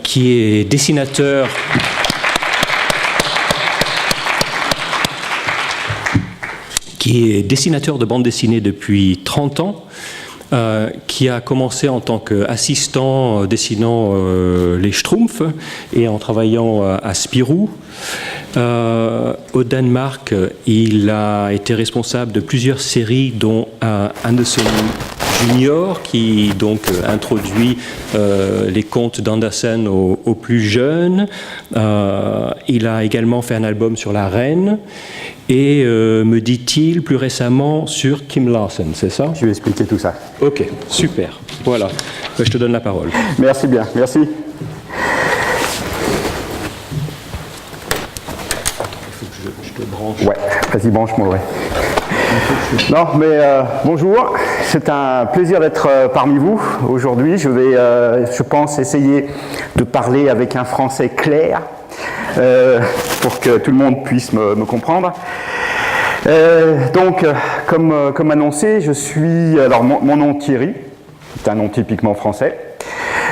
qui est dessinateur de bande dessinée depuis 30 ans, qui a commencé en tant qu'assistant dessinant les Schtroumpfs et en travaillant à Spirou. Au Danemark, il a été responsable de plusieurs séries, dont Andersen Junior, qui donc introduit les contes d'Andersen aux plus jeunes. Il a également fait un album sur la reine et, me dit-il, plus récemment sur Kim Larsen, c'est ça? Je vais expliquer tout ça. Ok, super. Voilà, je te donne la parole. Merci bien, merci. Je te branche. Ouais, vas-y, branche-moi, ouais. Non, mais bonjour, c'est un plaisir d'être parmi vous aujourd'hui. Je vais, je pense, essayer de parler avec un français clair pour que tout le monde puisse me comprendre. Donc, comme annoncé, je suis... Alors, mon nom Thierry, c'est un nom typiquement français,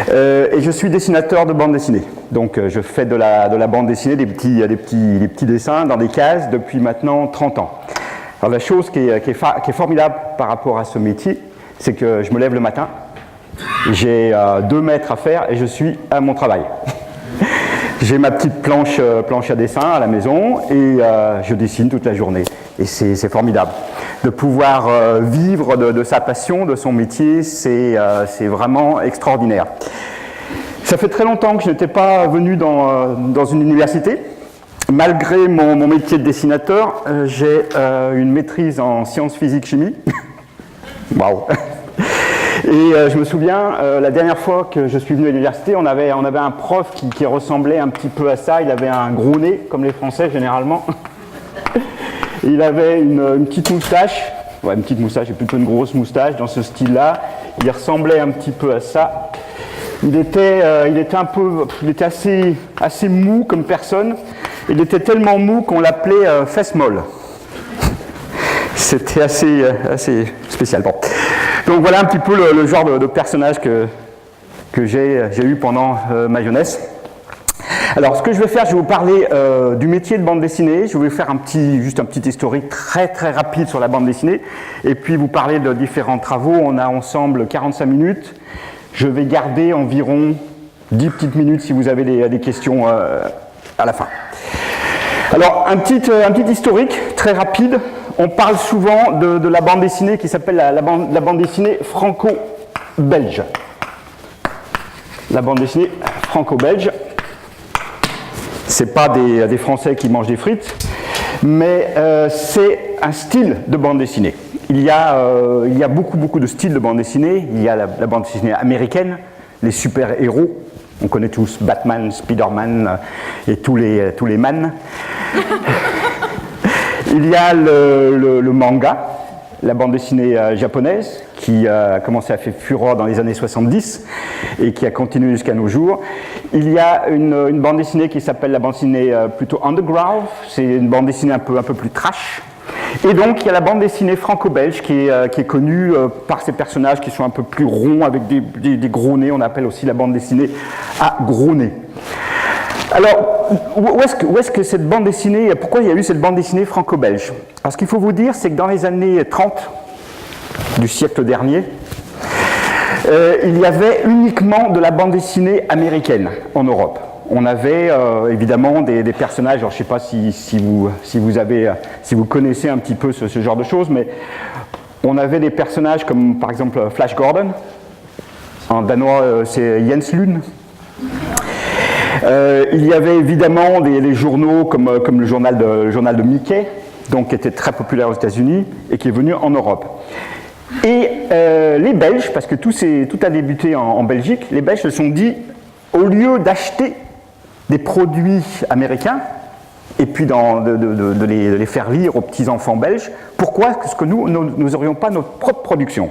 et je suis dessinateur de bande dessinée. Donc, je fais de la bande dessinée, des petits dessins dans des cases depuis maintenant 30 ans. Alors, la chose qui est formidable par rapport à ce métier, c'est que je me lève le matin, j'ai 2 mètres à faire et je suis à mon travail. J'ai ma petite planche à dessin à la maison et je dessine toute la journée. Et c'est formidable. De pouvoir vivre de sa passion, de son métier, c'est vraiment extraordinaire. Ça fait très longtemps que je n'étais pas venu dans une université. Malgré mon métier de dessinateur, j'ai une maîtrise en sciences physiques-chimie. Waouh! Et je me souviens, la dernière fois que je suis venu à l'université, on avait un prof qui ressemblait un petit peu à ça. Il avait un gros nez, comme les Français généralement. Il avait une petite moustache, ouais, une petite moustache, et plutôt une grosse moustache dans ce style-là. Il ressemblait un petit peu à ça. Il était assez mou comme personne. Il était tellement mou qu'on l'appelait fesse molle. C'était assez spécial. Bon. Donc voilà un petit peu le genre de personnage que j'ai eu pendant ma jeunesse. Alors ce que je vais faire, je vais vous parler du métier de bande dessinée. Je vais vous faire juste un petit historique très très rapide sur la bande dessinée. Et puis vous parler de différents travaux. On a ensemble 45 minutes. Je vais garder environ 10 petites minutes si vous avez des questions à la fin. Alors un petit historique très rapide. On parle souvent de la bande dessinée qui s'appelle la bande dessinée franco-belge. La bande dessinée franco-belge. C'est pas des Français qui mangent des frites, mais c'est un style de bande dessinée. Il y a beaucoup de styles de bande dessinée. Il y a la bande dessinée américaine, les super-héros. On connaît tous Batman, Spider-Man et tous les man. Il y a le manga, la bande dessinée japonaise, qui a commencé à faire fureur dans les années 70 et qui a continué jusqu'à nos jours. Il y a une bande dessinée qui s'appelle la bande dessinée plutôt underground, c'est une bande dessinée un peu plus trash. Et donc il y a la bande dessinée franco-belge qui est connue par ces personnages qui sont un peu plus ronds avec des gros nez. On appelle aussi la bande dessinée à gros nez. Alors, où est-ce que cette bande dessinée, pourquoi il y a eu cette bande dessinée franco-belge? Alors, ce qu'il faut vous dire, c'est que dans les années 30 du siècle dernier, il y avait uniquement de la bande dessinée américaine en Europe. On avait évidemment des personnages, alors je ne sais pas si vous connaissez un petit peu ce genre de choses, mais on avait des personnages comme par exemple Flash Gordon, en danois c'est Jens Lune. Il y avait évidemment des journaux comme le journal de Mickey, donc qui était très populaire aux États-Unis et qui est venu en Europe. Et les Belges, parce que tout a débuté en Belgique, les Belges se sont dit, au lieu d'acheter des produits américains et puis de les faire lire aux petits-enfants belges, pourquoi est-ce que nous n'aurions pas notre propre production?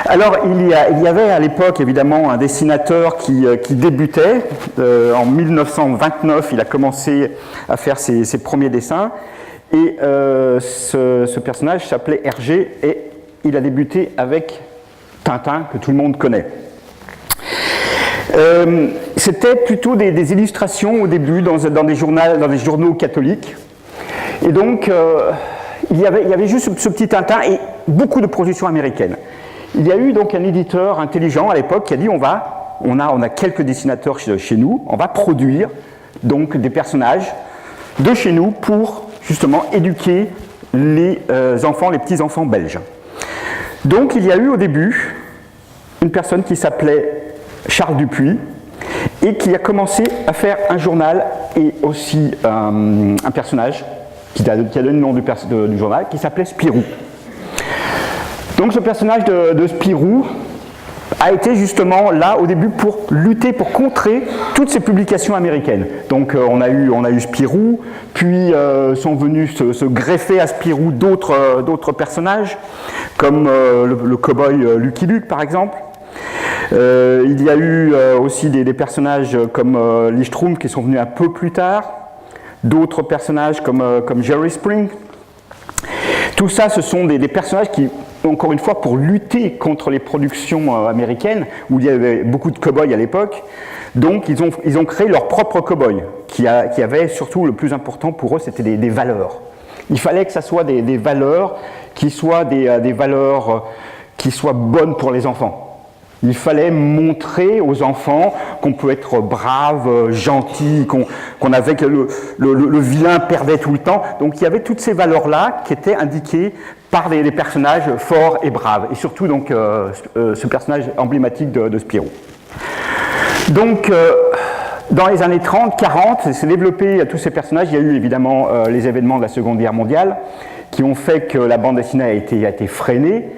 Alors, il y avait à l'époque, évidemment, un dessinateur qui débutait. En 1929, il a commencé à faire ses premiers dessins. Et ce personnage s'appelait Hergé et il a c'était plutôt des illustrations au début dans des journaux catholiques. Et donc, il y avait juste ce petit Tintin et beaucoup de productions américaines. Il y a eu donc un éditeur intelligent à l'époque qui a dit on a quelques dessinateurs chez nous, on va produire donc des personnages de chez nous pour justement éduquer les enfants, les petits-enfants belges. Donc il y a eu au début une personne qui s'appelait Charles Dupuis et qui a commencé à faire un journal et aussi un personnage qui a donné le nom du journal, qui s'appelait Spirou. Donc ce personnage de Spirou a été justement là au début pour lutter, pour contrer toutes ces publications américaines. Donc on a eu Spirou, puis sont venus se greffer à Spirou d'autres personnages, comme le cow-boy Lucky Luke par exemple. Il y a eu aussi des personnages comme les Schtroumpfs qui sont venus un peu plus tard, d'autres personnages comme Jerry Spring. Tout ça, ce sont des personnages qui, encore une fois, pour lutter contre les productions américaines, où il y avait beaucoup de cow-boys à l'époque, donc ils ont créé leur propre cow-boy, qui avait surtout le plus important pour eux, c'était des valeurs. Il fallait que ça soit des valeurs qui soient des valeurs qui soient bonnes pour les enfants. Il fallait montrer aux enfants qu'on peut être brave, gentil, qu'on avait que le vilain perdait tout le temps. Donc il y avait toutes ces valeurs-là qui étaient indiquées par des personnages forts et braves. Et surtout donc ce personnage emblématique de Spirou. Donc dans les années 30, 40, s'est développé tous ces personnages. Il y a eu évidemment les événements de la Seconde Guerre mondiale qui ont fait que la bande dessinée a été freinée.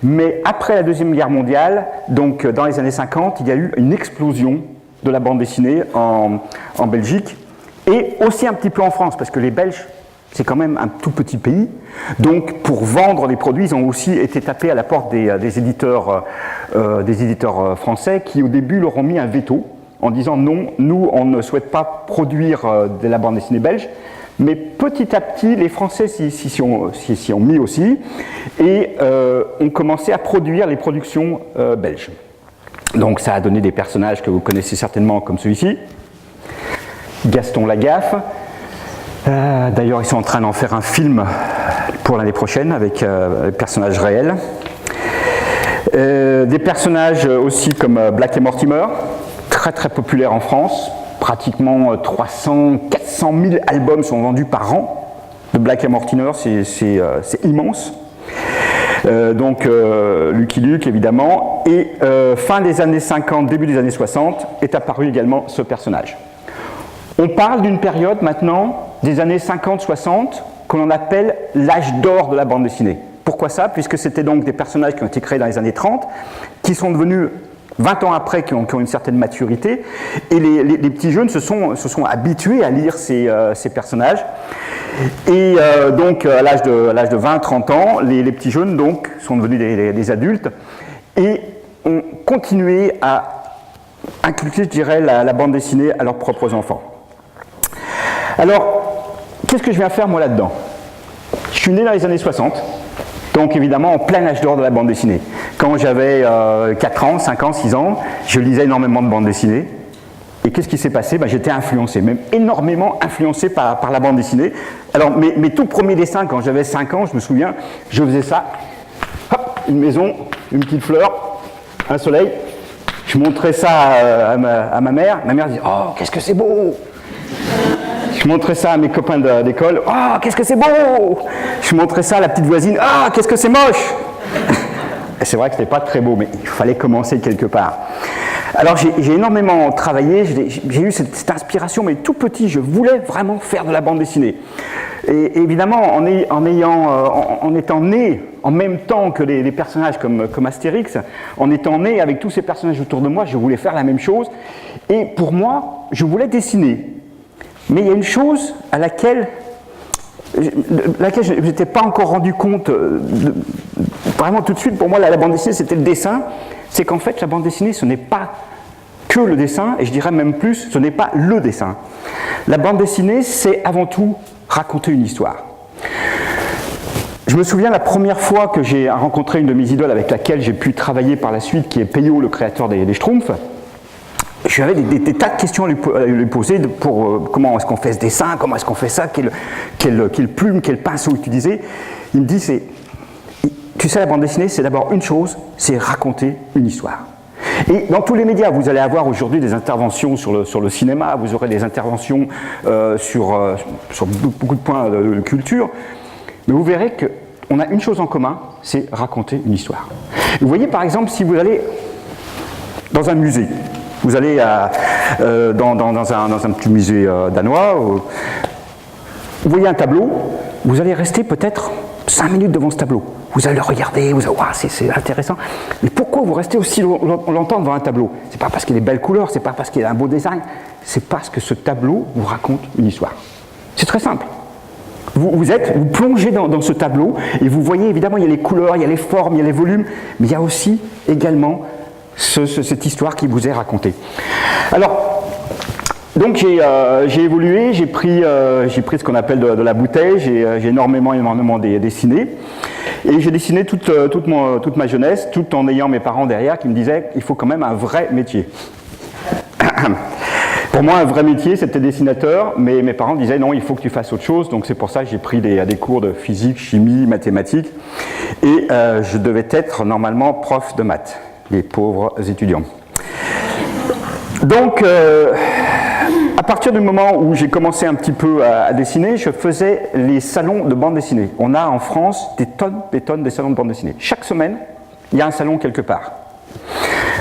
Mais après la Deuxième Guerre mondiale, donc dans les années 50, il y a eu une explosion de la bande dessinée en Belgique et aussi un petit peu en France, parce que les Belges, c'est quand même un tout petit pays. Donc pour vendre les produits, ils ont aussi été tapés à la porte des éditeurs français qui au début leur ont mis un veto en disant non, nous on ne souhaite pas produire de la bande dessinée belge. Mais petit à petit, les Français s'y ont mis aussi et ont commencé à produire les productions belges. Donc ça a donné des personnages que vous connaissez certainement comme celui-ci, Gaston Lagaffe. D'ailleurs, ils sont en train d'en faire un film pour l'année prochaine avec des personnages réels. Des personnages aussi comme Black et Mortimer, très très populaires en France. Pratiquement 300, 400 000 albums sont vendus par an de Black et Mortimer, c'est immense. Donc Lucky Luke évidemment, et fin des années 50, début des années 60, est apparu également ce personnage. On parle d'une période maintenant, des années 50-60, que l'on appelle l'âge d'or de la bande dessinée. Pourquoi ça? Puisque c'était donc des personnages qui ont été créés dans les années 30, qui sont devenus 20 ans après, qui ont une certaine maturité, et les petits jeunes se sont habitués à lire ces personnages. Et donc, à l'âge de 20-30 ans, les petits jeunes donc, sont devenus des adultes et ont continué à inculquer, je dirais, la bande dessinée à leurs propres enfants. Alors, qu'est-ce que je viens faire, moi, là-dedans? Je suis né dans les années 60. Donc évidemment en plein âge d'or de la bande dessinée. Quand j'avais 4 ans, 5 ans, 6 ans, je lisais énormément de bandes dessinées. Et qu'est-ce qui s'est passé? J'étais influencé, même énormément influencé par la bande dessinée. Alors mes tout premiers dessins, quand j'avais 5 ans, je me souviens, je faisais ça. Hop, une maison, une petite fleur, un soleil. Je montrais ça à ma mère. Ma mère disait « Oh, qu'est-ce que c'est beau !» Je montrais ça à mes copains d'école. « Oh, qu'est-ce que c'est beau !» Je montrais ça à la petite voisine. « Ah, qu'est-ce que c'est moche !» Et c'est vrai que ce n'était pas très beau, mais il fallait commencer quelque part. Alors j'ai énormément travaillé, j'ai eu cette inspiration, mais tout petit, je voulais vraiment faire de la bande dessinée. Et évidemment, en étant né en même temps que les personnages comme Astérix, en étant né avec tous ces personnages autour de moi, je voulais faire la même chose. Et pour moi, je voulais dessiner. Mais il y a une chose à laquelle je n'étais pas encore rendu compte vraiment tout de suite. Pour moi, la bande dessinée, c'était le dessin. C'est qu'en fait, la bande dessinée, ce n'est pas que le dessin, et je dirais même plus, ce n'est pas le dessin. La bande dessinée, c'est avant tout raconter une histoire. Je me souviens la première fois que j'ai rencontré une de mes idoles avec laquelle j'ai pu travailler par la suite, qui est Peyo, le créateur des Schtroumpfs. j'avais des tas de questions à lui poser pour comment est-ce qu'on fait ce dessin, comment est-ce qu'on fait ça, quelle plume, quel pinceau utiliser. Il me dit, tu sais, la bande dessinée, c'est d'abord une chose, c'est raconter une histoire. Et dans tous les médias, vous allez avoir aujourd'hui des interventions sur le cinéma, vous aurez des interventions sur beaucoup de points de culture, mais vous verrez qu'on a une chose en commun, c'est raconter une histoire. Vous voyez par exemple, si vous allez dans un musée, vous allez dans un petit musée danois, vous voyez un tableau, vous allez rester peut-être 5 minutes devant ce tableau. Vous allez le regarder, vous allez voir, c'est intéressant. Mais pourquoi vous restez aussi longtemps devant un tableau? C'est pas parce qu'il y a des belles couleurs, c'est pas parce qu'il y a un beau design, c'est parce que ce tableau vous raconte une histoire. C'est très simple. Vous plongez dans ce tableau et vous voyez évidemment, il y a les couleurs, il y a les formes, il y a les volumes, mais il y a aussi également cette histoire qui vous est racontée. Alors, donc j'ai évolué, j'ai pris ce qu'on appelle de la bouteille, j'ai énormément dessiné. Et j'ai dessiné toute ma jeunesse, tout en ayant mes parents derrière qui me disaient qu'il faut quand même un vrai métier. Pour moi, un vrai métier, c'était dessinateur, mais mes parents disaient non, il faut que tu fasses autre chose. Donc c'est pour ça que j'ai pris des cours de physique, chimie, mathématiques. Et je devais être normalement prof de maths, les pauvres étudiants. Donc, à partir du moment où j'ai commencé un petit peu à dessiner, je faisais les salons de bande dessinée. On a en France des tonnes de salons de bande dessinée. Chaque semaine, il y a un salon quelque part.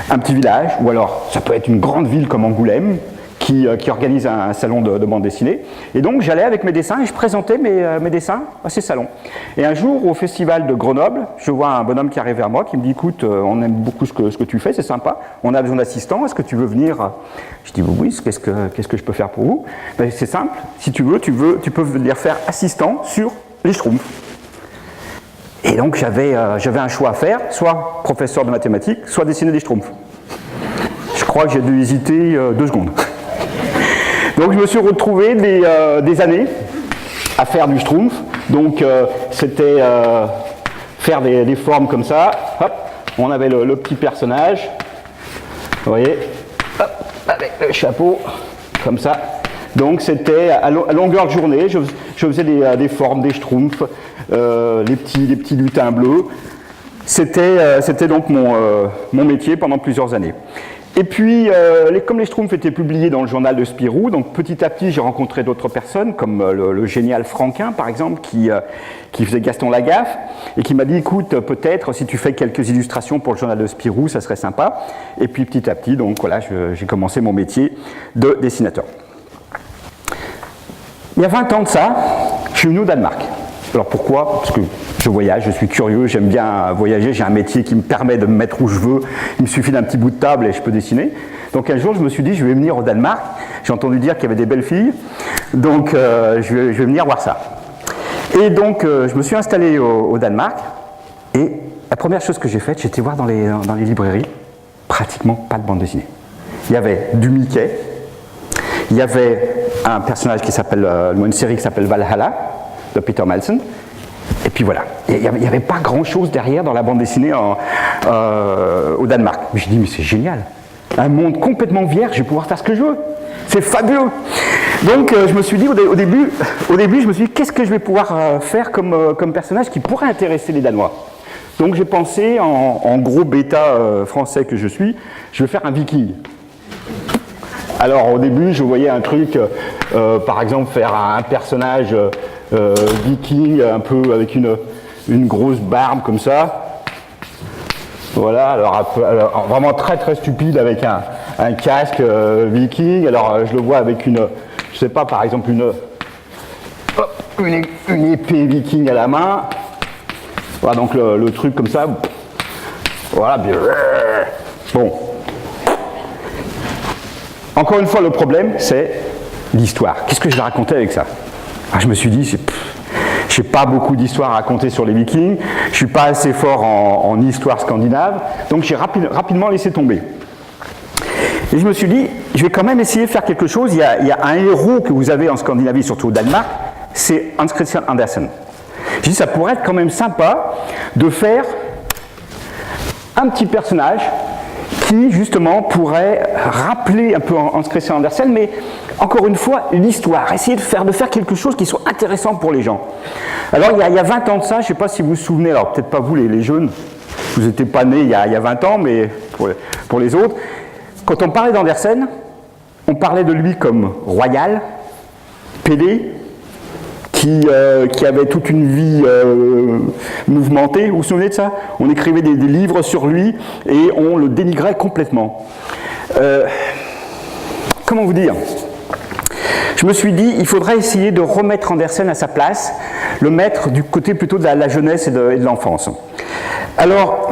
Un petit village, ou alors ça peut être une grande ville comme Angoulême, qui organise un salon de bande dessinée. Et donc j'allais avec mes dessins et je présentais mes dessins à ces salons. Et un jour, au festival de Grenoble, je vois un bonhomme qui arrive vers moi, qui me dit « Écoute, on aime beaucoup ce que tu fais, c'est sympa, on a besoin d'assistants, est-ce que tu veux venir ?» Je dis « Oui, qu'est-ce que je peux faire pour vous ?» Ben, c'est simple, si tu veux, tu peux venir faire assistant sur les Schtroumpfs. Et donc j'avais un choix à faire, soit professeur de mathématiques, soit dessiner des Schtroumpfs. Je crois que j'ai dû hésiter 2 secondes. Donc je me suis retrouvé des années à faire du Schtroumpf. Donc c'était faire des formes comme ça. Hop, on avait le petit personnage, vous voyez, hop, avec le chapeau, comme ça. Donc c'était à longueur de journée, je faisais des formes, des Schtroumpfs, les petits lutins bleus. C'était donc mon métier pendant plusieurs années. Et puis, comme les Schtroumpfs étaient publiés dans le journal de Spirou, donc petit à petit j'ai rencontré d'autres personnes, comme le génial Franquin par exemple, qui faisait Gaston Lagaffe, et qui m'a dit, écoute, peut-être si tu fais quelques illustrations pour le journal de Spirou, ça serait sympa. Et puis petit à petit, donc voilà, j'ai commencé mon métier de dessinateur. Il y a 20 ans de ça, je suis venu au Danemark. Alors pourquoi? Parce que je voyage, je suis curieux, j'aime bien voyager, j'ai un métier qui me permet de me mettre où je veux, il me suffit d'un petit bout de table et je peux dessiner. Donc un jour je me suis dit je vais venir au Danemark, j'ai entendu dire qu'il y avait des belles filles, donc je vais venir voir ça. Et donc je me suis installé au Danemark et la première chose que j'ai faite, j'étais voir dans les librairies, pratiquement pas de bande dessinée. Il y avait du Mickey, il y avait un personnage qui s'appelle, une série qui s'appelle Valhalla, de Peter Malsen. Et puis voilà, il n'y avait pas grand-chose derrière dans la bande dessinée au Danemark. Mais je dis, mais c'est génial, un monde complètement vierge, je vais pouvoir faire ce que je veux. C'est fabuleux. Donc je me suis dit, au début, je me suis dit, qu'est-ce que je vais pouvoir faire comme personnage qui pourrait intéresser les Danois? Donc j'ai pensé, en gros bêta français que je suis, je vais faire un viking. Alors au début, je voyais un truc, par exemple, faire un personnage viking, un peu avec une grosse barbe comme ça. Voilà, alors vraiment très très stupide avec un casque viking. Alors je le vois avec je sais pas, par exemple une épée viking à la main. Voilà, donc le truc comme ça. Voilà, bien. Bon. Encore une fois, le problème, c'est l'histoire. Qu'est-ce que je vais raconter avec ça? Alors, je me suis dit, je n'ai pas beaucoup d'histoires à raconter sur les Vikings, je ne suis pas assez fort en histoire scandinave, donc j'ai rapidement laissé tomber. Et je me suis dit, je vais quand même essayer de faire quelque chose. Il y a un héros que vous avez en Scandinavie, surtout au Danemark, c'est Hans Christian Andersen. J'ai dit, ça pourrait être quand même sympa de faire un petit personnage qui justement pourrait rappeler un peu Hans Christian Andersen, mais encore une fois, l'histoire, essayer de faire quelque chose qui soit intéressant pour les gens. Alors il y a 20 ans de ça, je ne sais pas si vous vous souvenez, alors peut-être pas vous les jeunes, vous n'étiez pas nés il y a 20 ans, mais pour les autres, quand on parlait d'Andersen, on parlait de lui comme royal, pédé, qui avait toute une vie mouvementée. Vous vous souvenez de ça? On écrivait des livres sur lui et on le dénigrait complètement. Comment vous dire? Je me suis dit, il faudrait essayer de remettre Andersen à sa place, le mettre du côté plutôt de la jeunesse et de l'enfance. Alors,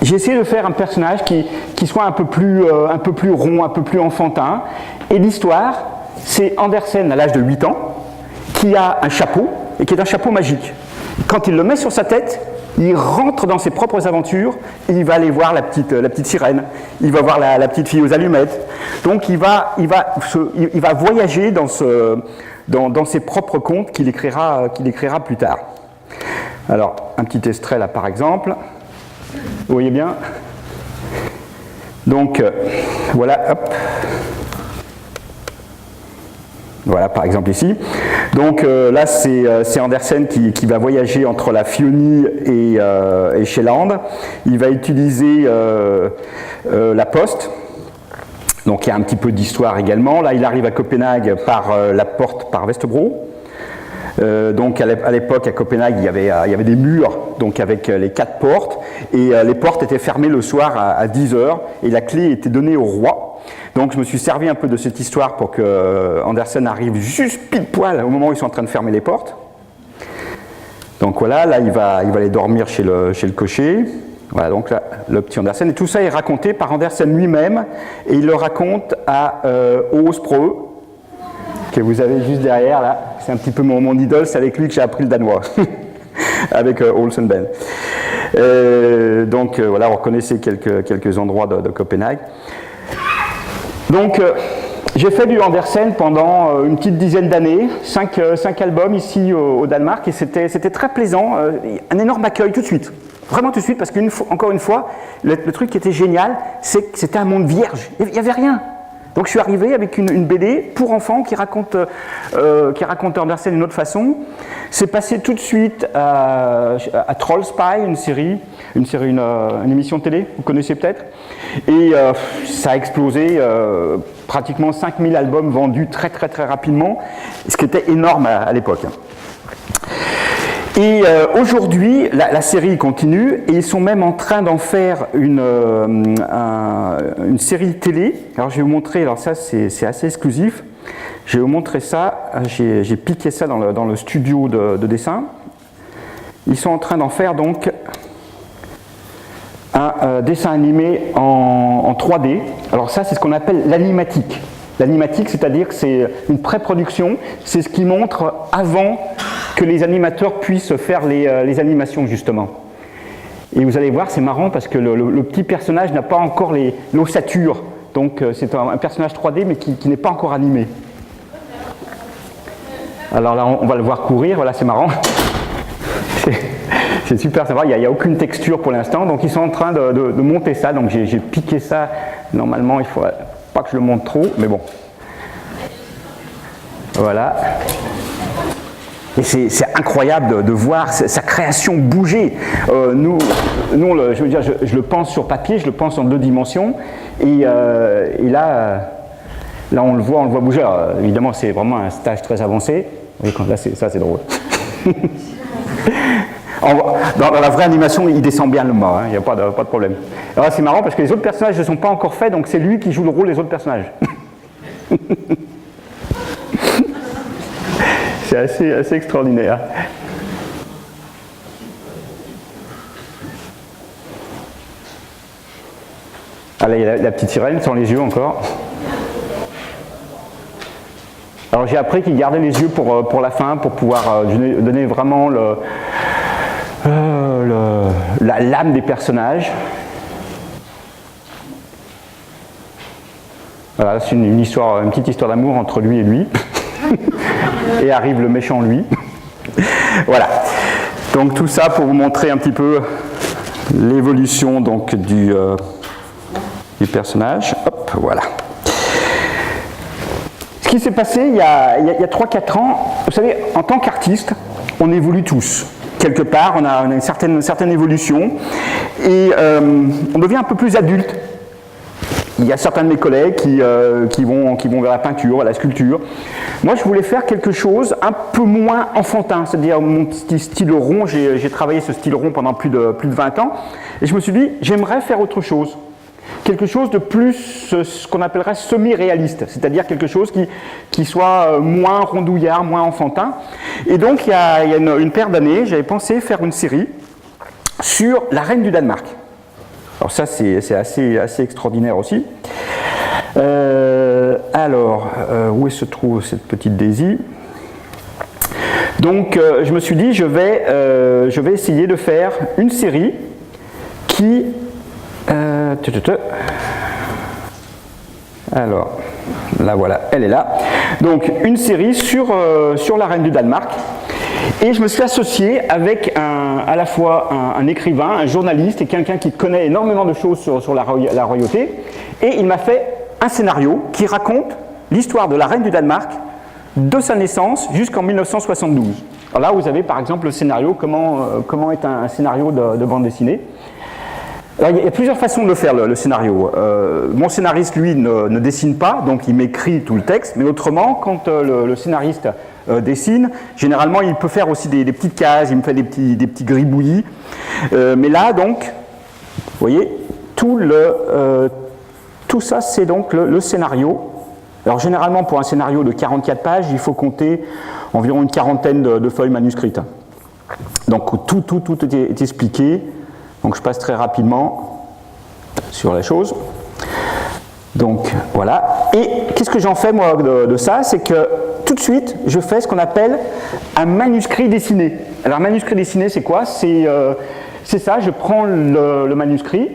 j'ai essayé de faire un personnage qui soit un peu plus rond, un peu plus enfantin. Et l'histoire, c'est Andersen à l'âge de 8 ans, qui a un chapeau, et qui est un chapeau magique. Quand il le met sur sa tête, il rentre dans ses propres aventures, et il va aller voir la petite sirène, il va voir la petite fille aux allumettes. Donc il va voyager dans ses propres contes qu'il écrira plus tard. Alors, un petit extrait là par exemple, vous voyez bien. Donc, voilà, hop. Voilà, par exemple ici. Donc là, c'est Andersen qui va voyager entre la Fionie et Sjælland. Il va utiliser la poste. Donc il y a un petit peu d'histoire également. Là, il arrive à Copenhague par la porte par Vesterbro. Donc à l'époque, à Copenhague, il y avait des murs, donc avec les 4 portes. Et les portes étaient fermées le soir à 10h. Et la clé était donnée au roi. Donc je me suis servi un peu de cette histoire pour que Andersen arrive juste pile poil au moment où ils sont en train de fermer les portes. Donc voilà, là il va aller dormir chez le cocher. Voilà, donc là, le petit Andersen. Et tout ça est raconté par Andersen lui-même, et il le raconte à Åsprø, que vous avez juste derrière là. C'est un petit peu mon idole, c'est avec lui que j'ai appris le danois, avec Olsen Ben. Donc voilà, on reconnaissait quelques endroits de Copenhague. Donc, j'ai fait du Andersen pendant une petite dizaine d'années, 5 albums ici au Danemark, et c'était très plaisant, un énorme accueil tout de suite, vraiment tout de suite, parce qu'encore une fois, le truc qui était génial, c'est que c'était un monde vierge, il n'y avait rien. Donc je suis arrivé avec une BD pour enfants qui raconte Andersen d'une autre façon. C'est passé tout de suite à Trollspy, une émission de télé, vous connaissez peut-être. Et ça a explosé, pratiquement 5000 albums vendus très très très rapidement, ce qui était énorme à l'époque. Et aujourd'hui, la série continue, et ils sont même en train d'en faire une série télé. Alors je vais vous montrer, alors ça c'est assez exclusif, je vais vous montrer ça, j'ai piqué ça dans le studio de dessin. Ils sont en train d'en faire donc un dessin animé en 3D. Alors ça c'est ce qu'on appelle l'animatique. L'animatique, c'est-à-dire que c'est une pré-production, c'est ce qui montre avant que les animateurs puissent faire les animations justement. Et vous allez voir, c'est marrant parce que le petit personnage n'a pas encore l'ossature, donc c'est un personnage 3D mais qui n'est pas encore animé. Alors là, on va le voir courir, voilà, c'est marrant. C'est super sympa, il n'y a aucune texture pour l'instant, donc ils sont en train de monter ça, donc j'ai piqué ça, normalement il ne faut pas que je le monte trop, mais bon. Voilà. Et c'est incroyable de voir sa création bouger. Nous je veux dire, je le pense sur papier, je le pense en 2 dimensions, et là on le voit bouger. Alors, évidemment, c'est vraiment un stage très avancé. Vous voyez, là, ça c'est drôle. Dans la vraie animation, il descend bien le mât, il n'y a pas de problème. Alors c'est marrant parce que les autres personnages ne sont pas encore faits, donc c'est lui qui joue le rôle des autres personnages. C'est assez extraordinaire. Ah là, il y a la petite sirène sans les yeux encore. Alors j'ai appris qu'il gardait les yeux pour la fin, pour pouvoir donner vraiment l'âme des personnages. Voilà, c'est une petite histoire d'amour entre lui et lui. Et arrive le méchant lui. Voilà. Donc tout ça pour vous montrer un petit peu l'évolution donc les personnages. Hop, voilà. Ce qui s'est passé il y a 3-4 ans, vous savez, en tant qu'artiste, on évolue tous. Quelque part, on a une certaine évolution et on devient un peu plus adulte. Il y a certains de mes collègues qui vont vers la peinture, la sculpture. Moi, je voulais faire quelque chose un peu moins enfantin, c'est-à-dire mon style rond. J'ai travaillé ce style rond pendant plus de 20 ans et je me suis dit, j'aimerais faire autre chose. Quelque chose de plus, ce qu'on appellerait semi-réaliste, c'est-à-dire quelque chose qui soit moins rondouillard, moins enfantin. Et donc, il y a une paire d'années, j'avais pensé faire une série sur la reine du Danemark. Alors ça, c'est assez extraordinaire aussi. Où se trouve cette petite Daisy? Donc, je me suis dit, je vais essayer de faire une série qui... Alors, là voilà, elle est là. Donc, une série sur la reine du Danemark. Et je me suis associé avec à la fois un écrivain, un journaliste et quelqu'un qui connaît énormément de choses sur la royauté. Et il m'a fait un scénario qui raconte l'histoire de la reine du Danemark de sa naissance jusqu'en 1972. Alors là, vous avez par exemple le scénario, comment est un scénario de bande dessinée. Alors, il y a plusieurs façons de le faire, le scénario. Mon scénariste, lui, ne dessine pas, donc il m'écrit tout le texte, mais autrement, quand le scénariste dessine, généralement, il peut faire aussi des petites cases, il me fait des petits gribouillis. Mais là, donc, vous voyez, tout ça, c'est donc le scénario. Alors, généralement, pour un scénario de 44 pages, il faut compter environ une quarantaine de feuilles manuscrites. Donc, tout est expliqué. Donc je passe très rapidement sur la chose. Donc voilà. Et qu'est-ce que j'en fais moi de ça? C'est que tout de suite, je fais ce qu'on appelle un manuscrit dessiné. Alors un manuscrit dessiné, c'est quoi? C'est ça, je prends le manuscrit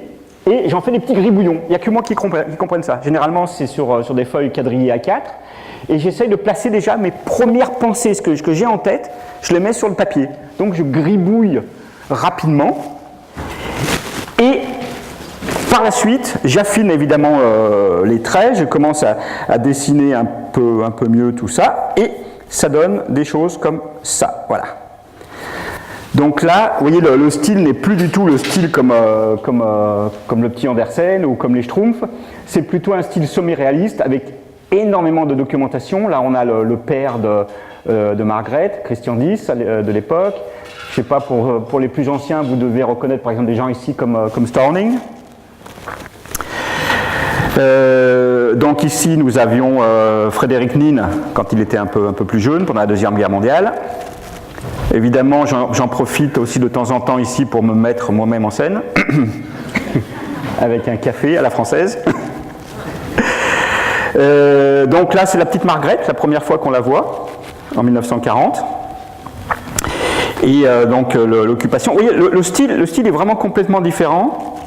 et j'en fais des petits gribouillons. Il n'y a que moi qui comprenne ça. Généralement, c'est sur des feuilles quadrillées A4. Et j'essaye de placer déjà mes premières pensées, ce que j'ai en tête, je les mets sur le papier. Donc je gribouille rapidement. Et par la suite, j'affine évidemment les traits, je commence à dessiner un peu mieux tout ça, et ça donne des choses comme ça, voilà. Donc là, vous voyez, le style n'est plus du tout le style comme le petit Andersen ou comme les Schtroumpfs, c'est plutôt un style semi-réaliste avec énormément de documentation. Là, on a le père de Margaret, Christian X de l'époque. Je ne sais pas, pour les plus anciens, vous devez reconnaître par exemple des gens ici comme Storning. Donc ici, nous avions Frédéric Nin quand il était un peu plus jeune, pendant la Deuxième Guerre mondiale. Évidemment, j'en profite aussi de temps en temps ici pour me mettre moi-même en scène, avec un café à la française. Donc là, c'est la petite Margaret, la première fois qu'on la voit, en 1940. Et donc l'occupation, oui, le style est vraiment complètement différent.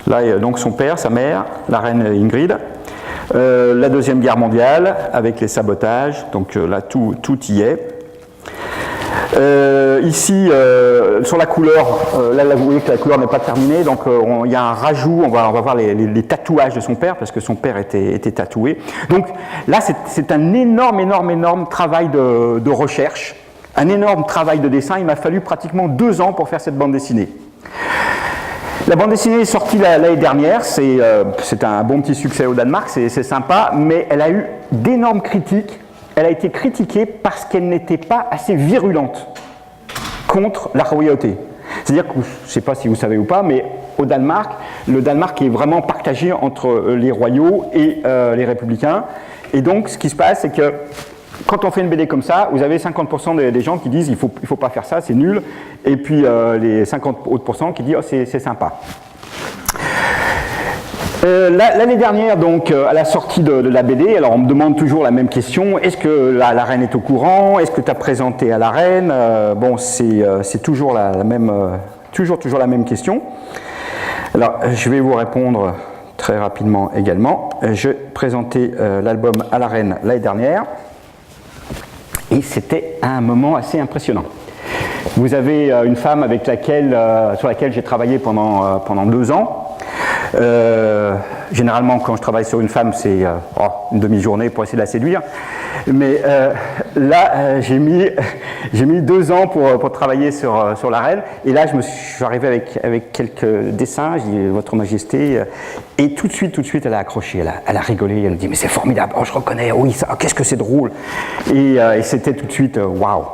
Là, il y a donc son père, sa mère, la reine Ingrid. La Deuxième Guerre mondiale, avec les sabotages, donc là tout y est. Ici, sur la couleur, là vous voyez que la couleur n'est pas terminée, donc il y a un rajout, on va voir les tatouages de son père, parce que son père était tatoué. Donc là, c'est un énorme travail de recherche. Un énorme travail de dessin, il m'a fallu pratiquement 2 ans pour faire cette bande dessinée. La bande dessinée est sortie l'année dernière, c'est un bon petit succès au Danemark, c'est sympa, mais elle a eu d'énormes critiques. Elle a été critiquée parce qu'elle n'était pas assez virulente contre la royauté. C'est-à-dire que, je ne sais pas si vous savez ou pas, mais au Danemark, le Danemark est vraiment partagé entre les royaux et les républicains. Et donc, ce qui se passe, c'est que quand on fait une BD comme ça, vous avez 50% des gens qui disent il faut pas faire ça, c'est nul, et puis les 50 autres % qui disent oh, c'est sympa. L'année dernière, donc, à la sortie de la BD, alors on me demande toujours la même question, est-ce que la reine est au courant? Est-ce que tu as présenté à la reine? Bon, c'est toujours la même question. Alors, je vais vous répondre très rapidement également. Je présentais l'album à la reine l'année dernière. Et c'était un moment assez impressionnant. Vous avez une femme sur laquelle j'ai travaillé pendant 2 ans. Généralement, quand je travaille sur une femme, c'est une demi-journée pour essayer de la séduire. Mais là, j'ai mis 2 ans pour travailler sur la reine. Et là, je suis arrivé avec quelques dessins. J'ai dit, Votre Majesté. Et tout de suite, elle a accroché. Elle a rigolé. Elle me dit, mais c'est formidable. Oh, je reconnais. Oui, ça. Qu'est-ce que c'est drôle. Et c'était tout de suite, waouh.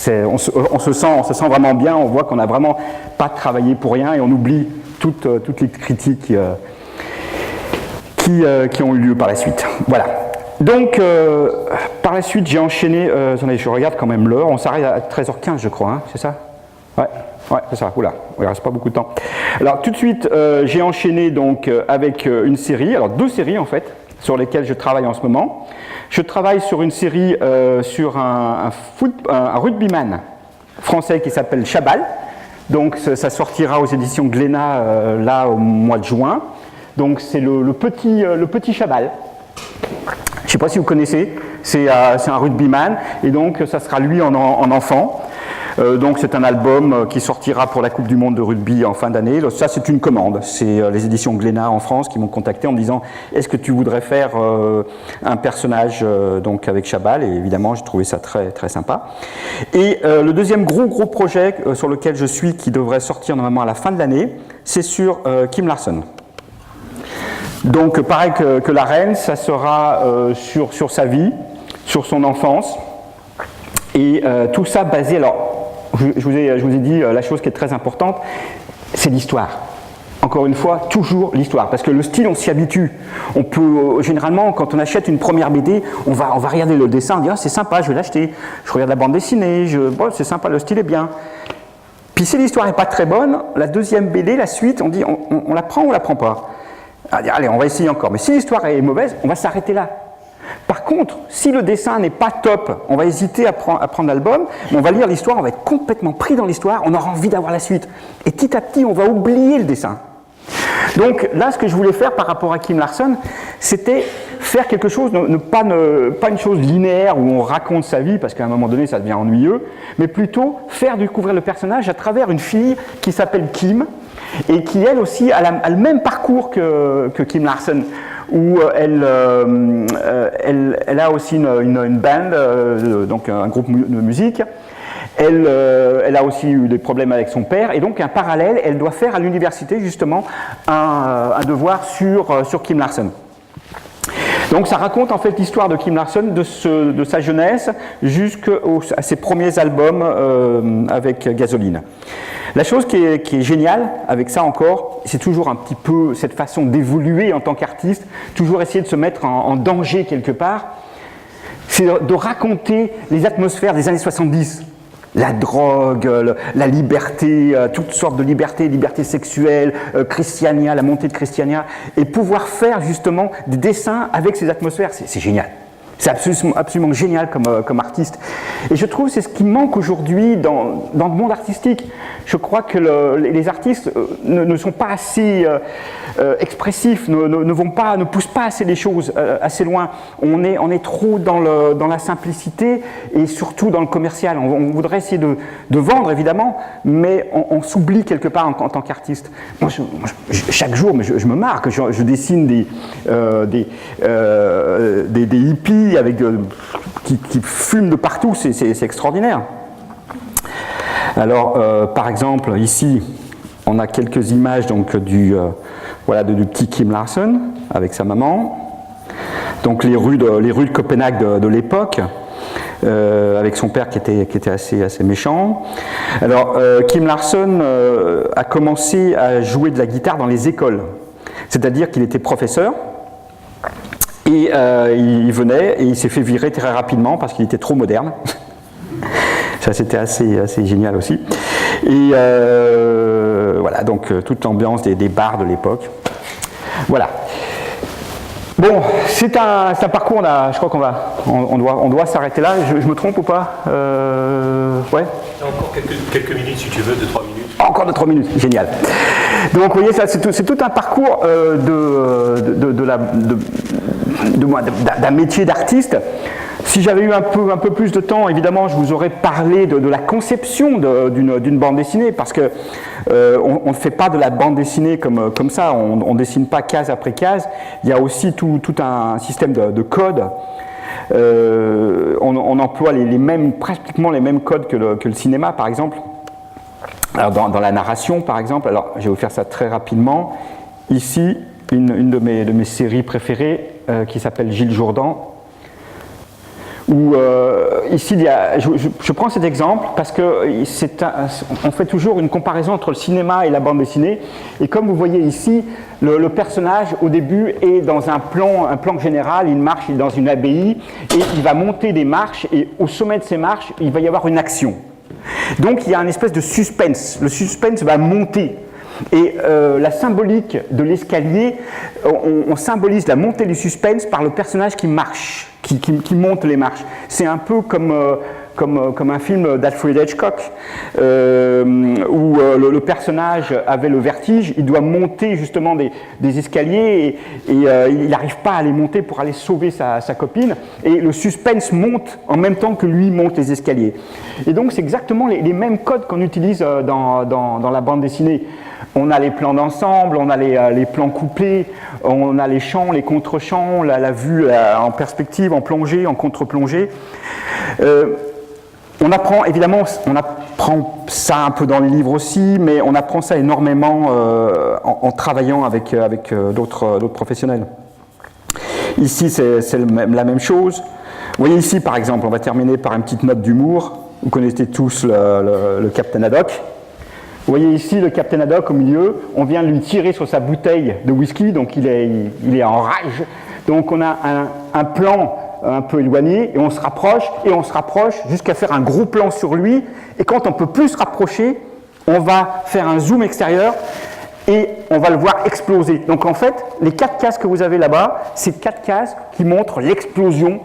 On se sent vraiment bien. On voit qu'on n'a vraiment pas travaillé pour rien et on oublie toutes les critiques qui ont eu lieu par la suite. Voilà. Donc, par la suite, j'ai enchaîné. Attendez, je regarde quand même l'heure. On s'arrête à 13h15, je crois. Hein, c'est ça? Ouais, c'est ça. Oula, il ne reste pas beaucoup de temps. Alors, tout de suite, j'ai enchaîné donc avec une série. Alors, 2 séries en fait, sur lesquelles je travaille en ce moment. Je travaille sur une série sur un rugbyman français qui s'appelle Chabal. Donc, ça sortira aux éditions Glénat là au mois de juin. Donc c'est le petit Chabal. Je ne sais pas si vous connaissez, c'est un rugbyman et donc ça sera lui en enfant. Donc c'est un album qui sortira pour la Coupe du Monde de rugby en fin d'année. Ça c'est une commande, c'est les éditions Glénat en France qui m'ont contacté en me disant est-ce que tu voudrais faire un personnage donc avec Chabal, et évidemment j'ai trouvé ça très, très sympa. Et le deuxième gros projet sur lequel je suis qui devrait sortir normalement à la fin de l'année, c'est sur Kim Larson. Donc pareil que la reine, ça sera sur sa vie, sur son enfance, et tout ça basé, alors je vous ai dit la chose qui est très importante, c'est l'histoire. Encore une fois, toujours l'histoire, parce que le style, on s'y habitue. On peut, généralement, quand on achète une première BD, on va regarder le dessin, on dit « Ah, c'est sympa, je vais l'acheter. Je regarde la bande dessinée, bon, c'est sympa, le style est bien. » Puis si l'histoire n'est pas très bonne, la deuxième BD, la suite, on dit on la prend ou on la prend pas. Allez, on va essayer encore. Mais si l'histoire est mauvaise, on va s'arrêter là. Par contre, si le dessin n'est pas top, on va hésiter à prendre l'album, mais on va lire l'histoire, on va être complètement pris dans l'histoire, on aura envie d'avoir la suite. Et petit à petit, on va oublier le dessin. Donc là, ce que je voulais faire par rapport à Kim Larson, c'était faire quelque chose, pas une chose linéaire où on raconte sa vie, parce qu'à un moment donné, ça devient ennuyeux, mais plutôt faire découvrir le personnage à travers une fille qui s'appelle Kim, et qui, elle aussi, a le même parcours que Kim Larson, où elle a aussi une band, donc un groupe de musique. Elle a aussi eu des problèmes avec son père, et donc un parallèle, elle doit faire à l'université justement un devoir sur Kim Larson. Donc ça raconte en fait l'histoire de Kim Larson, de sa jeunesse jusqu'à ses premiers albums avec Gasoline. La chose qui est géniale avec ça encore, c'est toujours un petit peu cette façon d'évoluer en tant qu'artiste, toujours essayer de se mettre en danger quelque part, c'est de raconter les atmosphères des années 70. La drogue, la liberté, toutes sortes de libertés, liberté sexuelle, Christiania, la montée de Christiania, et pouvoir faire justement des dessins avec ces atmosphères, c'est génial. C'est absolument génial comme artiste. Et je trouve que c'est ce qui manque aujourd'hui dans le monde artistique. Je crois que les artistes ne sont pas assez expressifs, ne poussent pas assez les choses assez loin. On est trop dans la simplicité et surtout dans le commercial. On voudrait essayer de vendre évidemment, mais on s'oublie quelque part en tant qu'artiste. Moi, chaque jour, mais je me marre que je dessine des hippies qui fument de partout, c'est extraordinaire. Alors, par exemple, ici, on a quelques images donc, du petit Kim Larson avec sa maman. Donc les rues de Copenhague de l'époque, avec son père qui était assez méchant. Alors, Kim Larson a commencé à jouer de la guitare dans les écoles, c'est-à-dire qu'il était professeur. Et il venait et il s'est fait virer très rapidement parce qu'il était trop moderne. Ça, c'était assez génial aussi. Et voilà, donc toute l'ambiance des bars de l'époque. Voilà. Bon, c'est un parcours, je crois on doit s'arrêter là. Je me trompe ou pas ouais. Encore quelques minutes si tu veux, 2-3 minutes. Encore 2-3 minutes, génial. Donc vous voyez, c'est tout un parcours d'un métier d'artiste. Si j'avais eu un peu plus de temps, évidemment, je vous aurais parlé de la conception d'une bande dessinée, parce que on ne fait pas de la bande dessinée comme ça, on ne dessine pas case après case, il y a aussi tout un système de code. On emploie pratiquement les mêmes codes que le cinéma, par exemple. Alors, dans la narration, par exemple, alors je vais vous faire ça très rapidement. Ici, une de mes séries préférées qui s'appelle Gilles Jourdan, où ici, je prends cet exemple parce qu'on fait toujours une comparaison entre le cinéma et la bande dessinée. Et comme vous voyez ici, le personnage, au début, est dans un plan général, il marche dans une abbaye, et il va monter des marches, et au sommet de ces marches, il va y avoir une action. Donc il y a une espèce de suspense. Le suspense va monter. Et la symbolique de l'escalier, on symbolise la montée du suspense par le personnage qui marche, qui monte les marches. C'est un peu comme un film d'Alfred Hitchcock, où le personnage avait le vertige, il doit monter justement des escaliers et il n'arrive pas à les monter pour aller sauver sa copine, et le suspense monte en même temps que lui monte les escaliers. Et donc c'est exactement les mêmes codes qu'on utilise dans la bande dessinée. On a les plans d'ensemble, on a les plans couplés, on a les champs, les contre-champs, la vue en perspective, en plongée, en contre-plongée. On apprend, évidemment, on apprend ça un peu dans les livres aussi, mais on apprend ça énormément en travaillant avec d'autres professionnels. Ici, c'est la même chose. Vous voyez ici, par exemple, on va terminer par une petite note d'humour. Vous connaissez tous le Captain Haddock. Vous voyez ici le Captain Haddock au milieu, on vient lui tirer sur sa bouteille de whisky, donc il est en rage. Donc on a un plan un peu éloigné, et on se rapproche jusqu'à faire un gros plan sur lui, et quand on peut plus se rapprocher, on va faire un zoom extérieur, et on va le voir exploser. Donc en fait, les 4 cases que vous avez là-bas, c'est 4 cases qui montrent l'explosion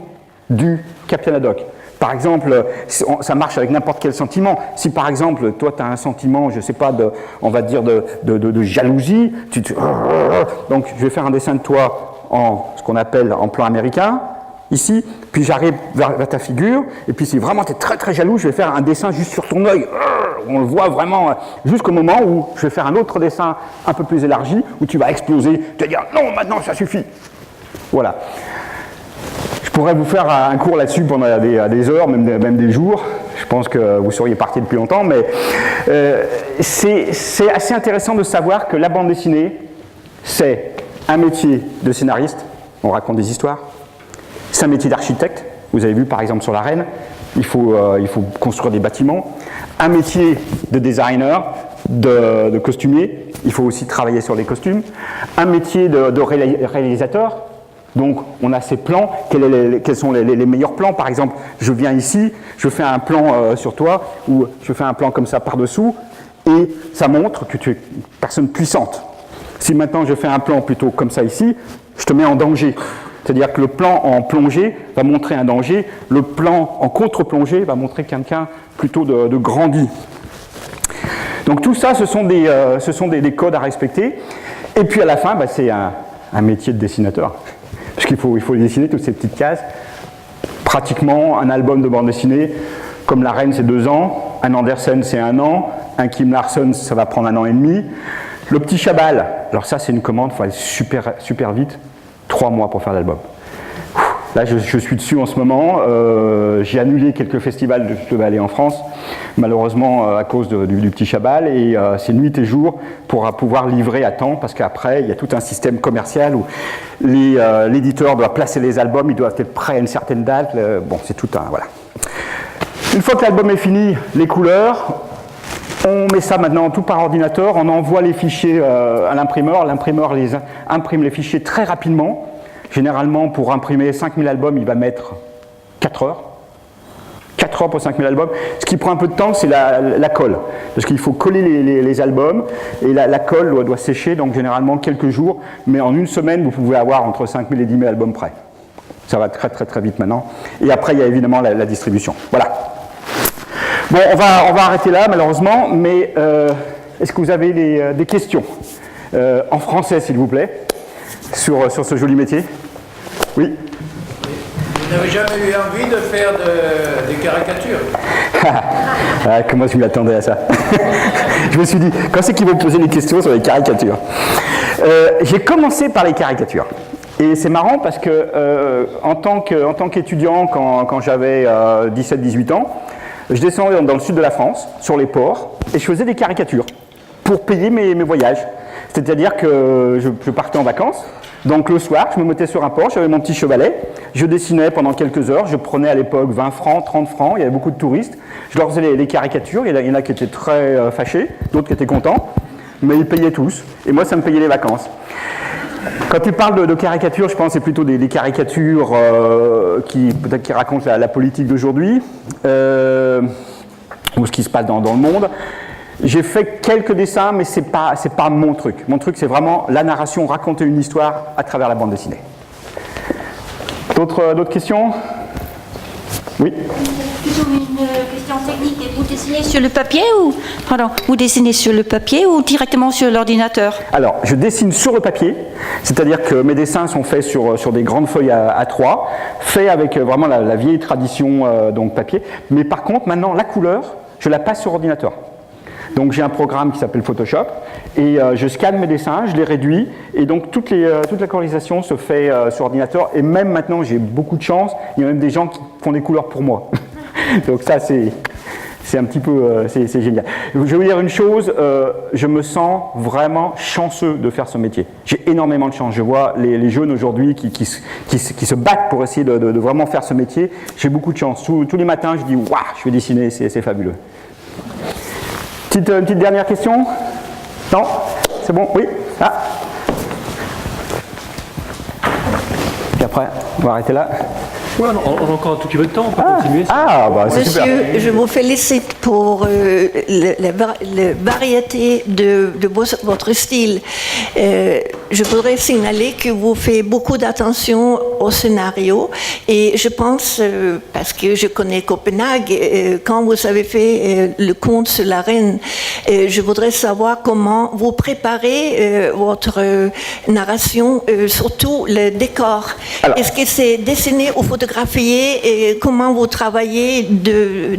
du Captain Haddock. Par exemple, ça marche avec n'importe quel sentiment. Si par exemple, toi tu as un sentiment, je ne sais pas, on va dire de jalousie, donc je vais faire un dessin de toi en ce qu'on appelle en plan américain, ici, puis j'arrive vers ta figure, et puis si vraiment tu es très très jaloux, je vais faire un dessin juste sur ton œil, on le voit vraiment, jusqu'au moment où je vais faire un autre dessin un peu plus élargi, où tu vas exploser, tu vas dire non, maintenant ça suffit. Voilà. Je pourrais vous faire un cours là-dessus pendant des heures, même des jours. Je pense que vous seriez parti depuis longtemps, mais c'est assez intéressant de savoir que la bande dessinée, c'est un métier de scénariste, on raconte des histoires, c'est un métier d'architecte, vous avez vu par exemple sur la Reine, il faut construire des bâtiments, un métier de designer, de costumier, il faut aussi travailler sur les costumes, un métier de réalisateur. Donc, on a ces plans, quels sont les meilleurs plans. Par exemple, je viens ici, je fais un plan sur toi, ou je fais un plan comme ça par-dessous, et ça montre que tu es une personne puissante. Si maintenant je fais un plan plutôt comme ça ici, je te mets en danger. C'est-à-dire que le plan en plongée va montrer un danger, le plan en contre-plongée va montrer quelqu'un plutôt de grandi. Donc tout ça, ce sont des codes à respecter. Et puis à la fin, c'est un métier de dessinateur. Parce qu'il faut dessiner toutes ces petites cases. Pratiquement, un album de bande dessinée, comme La Reine, c'est 2 ans, un Andersen, c'est 1 an, un Kim Larson, ça va prendre 1 an et demi. Le Petit Chabal, alors ça, c'est une commande, il faut aller super, super vite, 3 mois pour faire l'album. Là, je suis dessus en ce moment. J'ai annulé quelques festivals que je devais aller en France, malheureusement à cause du Petit Chabal, et c'est nuit et jour pour pouvoir livrer à temps, parce qu'après, il y a tout un système commercial où l'éditeur doit placer les albums, ils doivent être prêts à une certaine date. Bon, c'est tout un... Voilà. Une fois que l'album est fini, les couleurs, on met ça maintenant tout par ordinateur, on envoie les fichiers à l'imprimeur imprime les fichiers très rapidement. Généralement, pour imprimer 5000 albums, il va mettre 4 heures. 4 heures pour 5000 albums. Ce qui prend un peu de temps, c'est la colle. Parce qu'il faut coller les albums, et la colle doit sécher, donc généralement quelques jours. Mais en 1 semaine, vous pouvez avoir entre 5000 et 10 000 albums prêts. Ça va très très très vite maintenant. Et après, il y a évidemment la distribution. Voilà. Bon, on va arrêter là, malheureusement, mais est-ce que vous avez des questions en français, s'il vous plaît, sur ce joli métier? Oui. Vous n'avez jamais eu envie de faire des caricatures? Ah, comment je m'y attendais à ça. Je me suis dit, quand c'est qu'ils vont me poser des questions sur les caricatures? J'ai commencé par les caricatures. Et c'est marrant parce que en tant qu'étudiant, quand j'avais 17-18 ans, je descendais dans le sud de la France, sur les ports, et je faisais des caricatures pour payer mes voyages. C'est-à-dire que je partais en vacances, donc le soir, je me mettais sur un port, j'avais mon petit chevalet, je dessinais pendant quelques heures, je prenais à l'époque 20 francs, 30 francs, il y avait beaucoup de touristes, je leur faisais les caricatures, il y en a qui étaient très fâchés, d'autres qui étaient contents, mais ils payaient tous, et moi ça me payait les vacances. Quand tu parles de caricatures, je pense que c'est plutôt des caricatures qui peut-être qui racontent la politique d'aujourd'hui, ou ce qui se passe dans le monde. J'ai fait quelques dessins, mais c'est pas mon truc. Mon truc, c'est vraiment la narration, raconter une histoire à travers la bande dessinée. D'autres questions? Oui. Plutôt une question technique. Vous dessinez sur le papier ou vous dessinez sur le papier ou directement sur l'ordinateur? Alors, je dessine sur le papier, c'est-à-dire que mes dessins sont faits sur des grandes feuilles A3, faits avec vraiment la vieille tradition donc papier. Mais par contre, maintenant, la couleur, je la passe sur ordinateur. Donc j'ai un programme qui s'appelle Photoshop et je scanne mes dessins, je les réduis et donc toute la colorisation se fait sur ordinateur et même maintenant j'ai beaucoup de chance, il y a même des gens qui font des couleurs pour moi. Donc ça c'est un petit peu, c'est génial. Je vais vous dire une chose, je me sens vraiment chanceux de faire ce métier. J'ai énormément de chance, je vois les jeunes aujourd'hui qui se battent pour essayer de vraiment faire ce métier. J'ai beaucoup de chance, tous les matins je dis waouh, je vais dessiner, c'est fabuleux. Une petite dernière question? Non? C'est bon? Oui? Ah. Et après, on va arrêter là. Ouais, on a encore un tout petit peu de temps, on peut continuer. Bah, c'est super. Monsieur, je vous félicite pour la variété de votre style. Je voudrais signaler que vous faites beaucoup d'attention au scénario et je pense, parce que je connais Copenhague, quand vous avez fait le conte sur la reine, je voudrais savoir comment vous préparez votre narration, surtout le décor. Est-ce que c'est dessiné ou photographié et comment vous travaillez de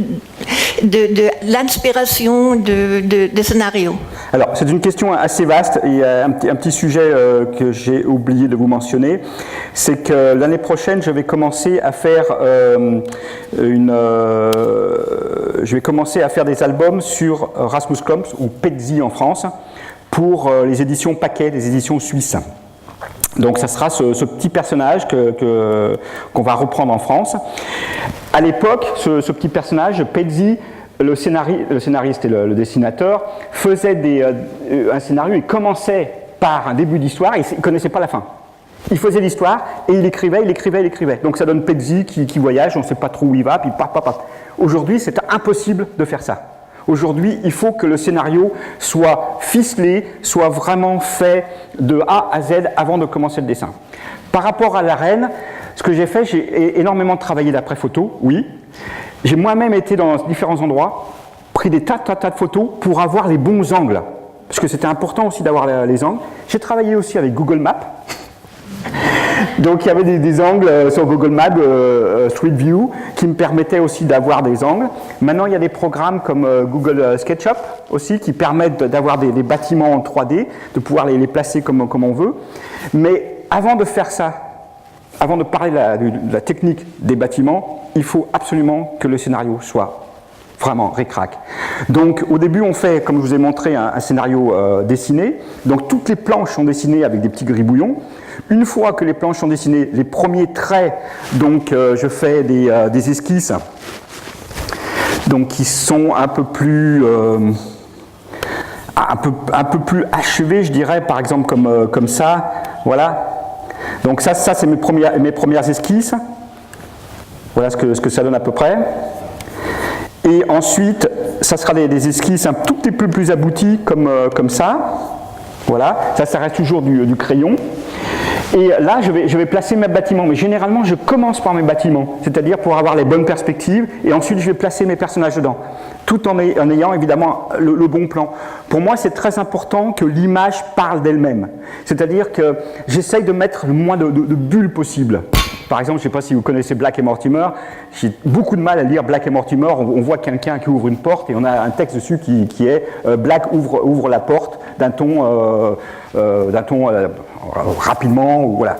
l'inspiration de scénario? Alors, c'est une question assez vaste. Il y a un petit sujet que j'ai oublié de vous mentionner. C'est que l'année prochaine, je vais commencer à faire des albums sur Rasmus Klumps, ou Petsy en France, pour les éditions Paquet, les éditions suisses. Donc ça sera ce petit personnage qu'on va reprendre en France. À l'époque, ce petit personnage, Petsy, le scénariste et le dessinateur, faisait un scénario, il commençait par un début d'histoire et il ne connaissait pas la fin. Il faisait l'histoire et il écrivait. Donc ça donne Petsy qui voyage, on ne sait pas trop où il va, puis paf. Aujourd'hui, c'est impossible de faire ça. Aujourd'hui, il faut que le scénario soit ficelé, soit vraiment fait de A à Z avant de commencer le dessin. Par rapport à la reine, ce que j'ai fait, j'ai énormément travaillé d'après photo, oui. J'ai moi-même été dans différents endroits, pris des tas de photos pour avoir les bons angles. Parce que c'était important aussi d'avoir les angles. J'ai travaillé aussi avec Google Maps. Donc il y avait des angles sur Google Maps, Street View, qui me permettaient aussi d'avoir des angles. Maintenant il y a des programmes comme Google SketchUp aussi, qui permettent d'avoir des bâtiments en 3D, de pouvoir les placer comme on veut. Mais avant de faire ça, avant de parler de la technique des bâtiments, il faut absolument que le scénario soit vraiment ric-rac. Donc au début on fait, comme je vous ai montré, un scénario dessiné. Donc toutes les planches sont dessinées avec des petits gribouillons. Une fois que les planches sont dessinées, les premiers traits, donc je fais des esquisses, donc qui sont un peu plus achevées, je dirais, par exemple comme ça, voilà. Donc ça c'est mes premières esquisses. Voilà ce que ça donne à peu près. Et ensuite, ça sera des esquisses un tout petit peu plus abouties comme ça. Voilà, ça reste toujours du crayon. Et là, je vais placer mes bâtiments, mais généralement, je commence par mes bâtiments, c'est-à-dire pour avoir les bonnes perspectives, et ensuite, je vais placer mes personnages dedans, tout en ayant évidemment le bon plan. Pour moi, c'est très important que l'image parle d'elle-même, c'est-à-dire que j'essaye de mettre le moins de bulles possible. Par exemple, je ne sais pas si vous connaissez Black et Mortimer, j'ai beaucoup de mal à lire Black et Mortimer. On voit quelqu'un qui ouvre une porte et on a un texte dessus qui est Black ouvre la porte d'un ton rapidement, ou voilà.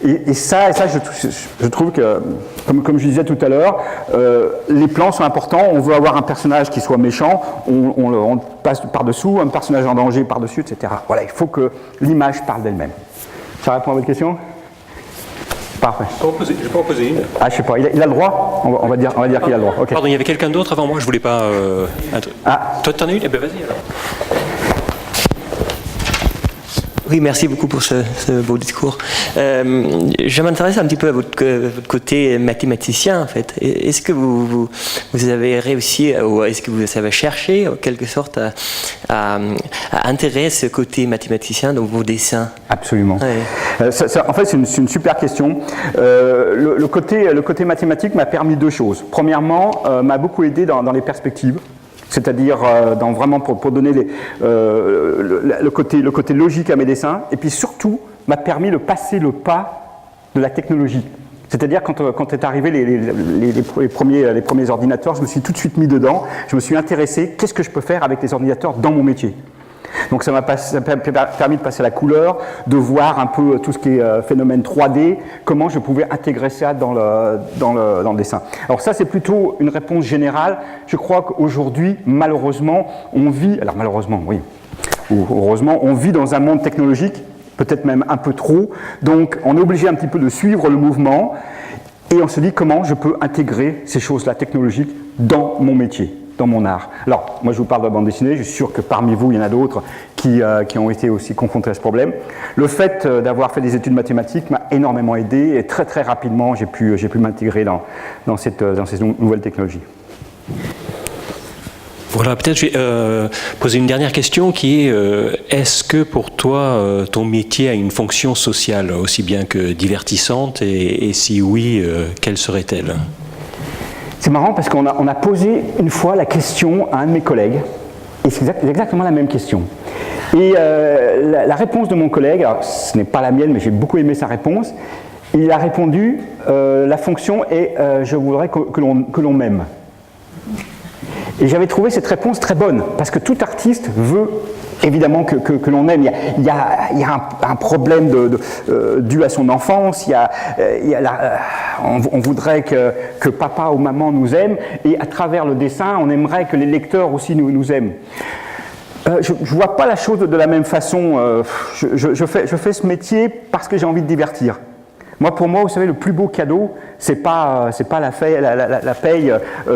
Et ça je trouve que, comme je disais tout à l'heure, les plans sont importants. On veut avoir un personnage qui soit méchant, on passe par-dessous, un personnage en danger par-dessus, etc. Voilà, il faut que l'image parle d'elle-même. Ça répond à votre question ? Parfait. Je peux en poser une. Ah, je sais pas, il a le droit ? On va dire qu'il a le droit. Okay. Pardon, il y avait quelqu'un d'autre avant moi, je voulais pas... Toi, t'en as une ? Eh bien, vas-y alors. Oui, merci beaucoup pour ce beau discours. Je m'intéresse un petit peu à votre côté mathématicien, en fait. Est-ce que vous avez réussi, ou est-ce que vous avez cherché, en quelque sorte, à intégrer ce côté mathématicien dans vos dessins ? Absolument. Ouais. En fait, c'est une super question. Le côté mathématique m'a permis deux choses. Premièrement, m'a beaucoup aidé dans les perspectives. C'est-à-dire vraiment pour donner le côté logique à mes dessins, et puis surtout m'a permis de passer le pas de la technologie. C'est-à-dire quand est arrivé les premiers ordinateurs, je me suis tout de suite mis dedans, je me suis intéressé, qu'est-ce que je peux faire avec les ordinateurs dans mon métier ? Donc ça m'a permis de passer à la couleur, de voir un peu tout ce qui est phénomène 3D, comment je pouvais intégrer ça dans le dessin. Alors ça, c'est plutôt une réponse générale. Je crois qu'aujourd'hui, malheureusement, on vit, alors malheureusement, oui, ou heureusement, on vit dans un monde technologique, peut-être même un peu trop, donc on est obligé un petit peu de suivre le mouvement, et on se dit comment je peux intégrer ces choses-là technologiques dans mon métier, dans mon art. Alors, moi je vous parle de la bande dessinée, je suis sûr que parmi vous, il y en a d'autres qui ont été aussi confrontés à ce problème. Le fait d'avoir fait des études mathématiques m'a énormément aidé, et très très rapidement, j'ai pu m'intégrer dans ces nouvelles technologies. Voilà, peut-être je vais poser une dernière question qui est est-ce que pour toi, ton métier a une fonction sociale aussi bien que divertissante, et si oui, quelle serait-elle ? C'est marrant parce qu'on a posé une fois la question à un de mes collègues, et c'est exactement la même question. Et la réponse de mon collègue, alors ce n'est pas la mienne, mais j'ai beaucoup aimé sa réponse, il a répondu la fonction est je voudrais que l'on m'aime. Et j'avais trouvé cette réponse très bonne, parce que tout artiste veut évidemment que l'on aime. Il y a un problème dû à son enfance, on voudrait que papa ou maman nous aiment, et à travers le dessin, on aimerait que les lecteurs aussi nous aiment. Je ne vois pas la chose de la même façon. Je fais ce métier parce que j'ai envie de divertir. Pour moi, vous savez, le plus beau cadeau, c'est pas la paye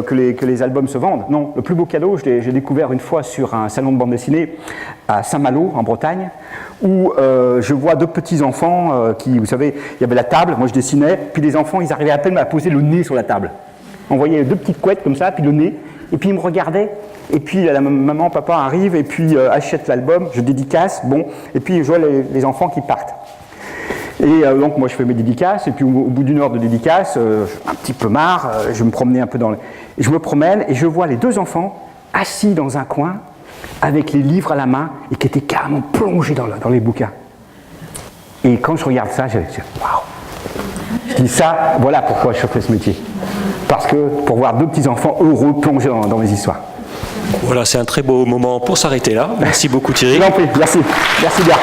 que les albums se vendent. Non, le plus beau cadeau, j'ai découvert une fois sur un salon de bande dessinée à Saint-Malo, en Bretagne, où je vois deux petits enfants qui, vous savez, il y avait la table, moi je dessinais, puis les enfants, ils arrivaient à peine à poser le nez sur la table. On voyait deux petites couettes comme ça, puis le nez, et puis ils me regardaient. Et puis la maman, papa arrive, et puis achète l'album, je dédicace, bon, et puis je vois les enfants qui partent. Et donc moi je fais mes dédicaces, et puis au bout d'une heure de dédicace, un petit peu marre, je me promenais un peu je me promène et je vois les deux enfants assis dans un coin avec les livres à la main et qui étaient carrément plongés dans les bouquins. Et quand je regarde ça, je dis waouh. Je dis ça, voilà pourquoi je fais ce métier. Parce que pour voir deux petits enfants heureux plongés dans mes histoires. Voilà, c'est un très beau moment pour s'arrêter là. Merci beaucoup Thierry. Je vous en prie, merci bien.